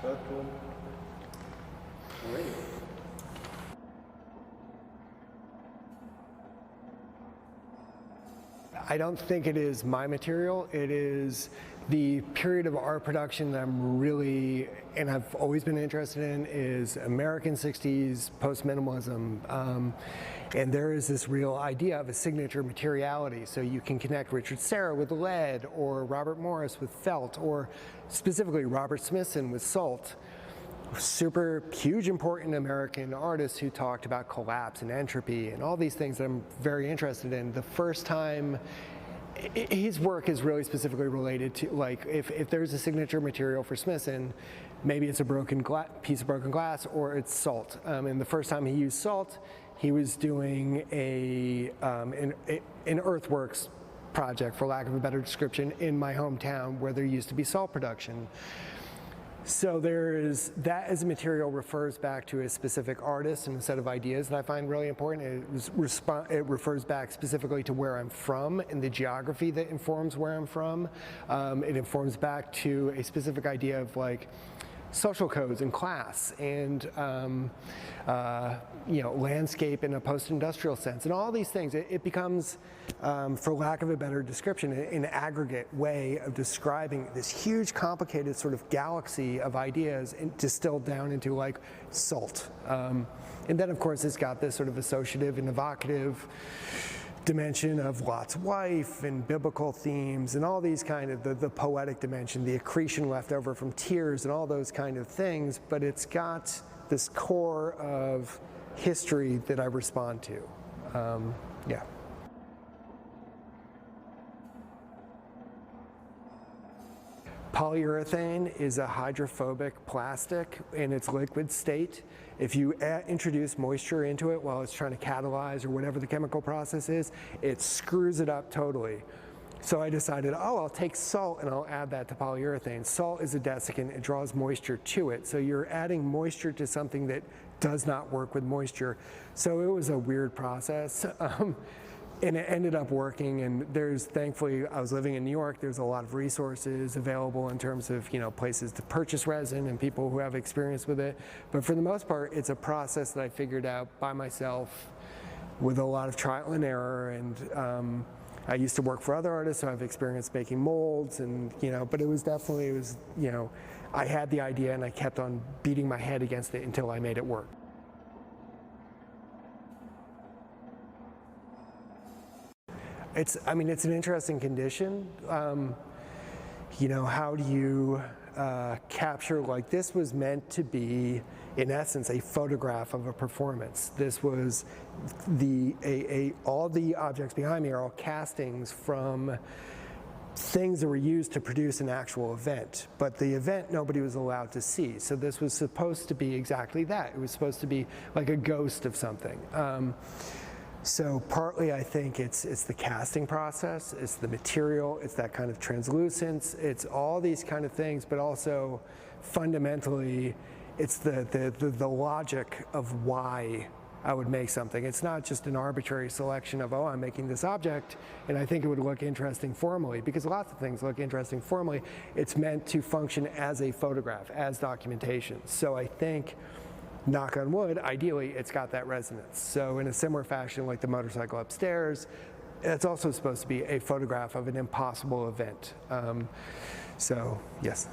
Okay. Great. I don't think it is my material. It is the period of art production that I'm really, and I've always been interested in, is American 60s post-minimalism. And there is this real idea of a signature materiality. So you can connect Richard Serra with lead, or Robert Morris with felt, or specifically Robert Smithson with salt. Super huge, important American artists who talked about collapse and entropy and all these things that I'm very interested in. The first time, his work is really specifically related to, like, if there's a signature material for Smithson, maybe it's a piece of broken glass, or it's salt. And the first time he used salt, he was doing an earthworks project, for lack of a better description, in my hometown where there used to be salt production. So that as a material refers back to a specific artist and a set of ideas that I find really important. It refers back specifically to where I'm from and the geography that informs where I'm from. It informs back to a specific idea of, like, social codes and class and landscape in a post-industrial sense, and all these things. It becomes, for lack of a better description, an aggregate way of describing this huge, complicated sort of galaxy of ideas and distilled down into, like, salt. And then, of course, it's got this sort of associative and evocative dimension of Lot's wife and biblical themes and all these kind of the poetic dimension, the accretion left over from tears and all those kind of things, but it's got this core of history that I respond to. Yeah. Polyurethane is a hydrophobic plastic in its liquid state. If you introduce moisture into it while it's trying to catalyze or whatever the chemical process is, it screws it up totally. So I decided, I'll take salt and I'll add that to polyurethane. Salt is a desiccant, it draws moisture to it. So you're adding moisture to something that does not work with moisture. So it was a weird process. And it ended up working, and thankfully, I was living in New York, there's a lot of resources available in terms of, places to purchase resin and people who have experience with it. But for the most part, it's a process that I figured out by myself with a lot of trial and error. And I used to work for other artists, so I have experience making molds, and but it was I had the idea and I kept on beating my head against it until I made it work. It's an interesting condition. How do you capture, like, this was meant to be, in essence, a photograph of a performance. This was all the objects behind me are all castings from things that were used to produce an actual event, but the event nobody was allowed to see. So this was supposed to be exactly that. It was supposed to be like a ghost of something. So partly I think it's the casting process, it's the material, it's that kind of translucence, it's all these kind of things, but also fundamentally it's the logic of why I would make something. It's not just an arbitrary selection of, I'm making this object and I think it would look interesting formally, because lots of things look interesting formally. It's meant to function as a photograph, as documentation. So I think, knock on wood, ideally it's got that resonance. So in a similar fashion, like the motorcycle upstairs, it's also supposed to be a photograph of an impossible event. So yes.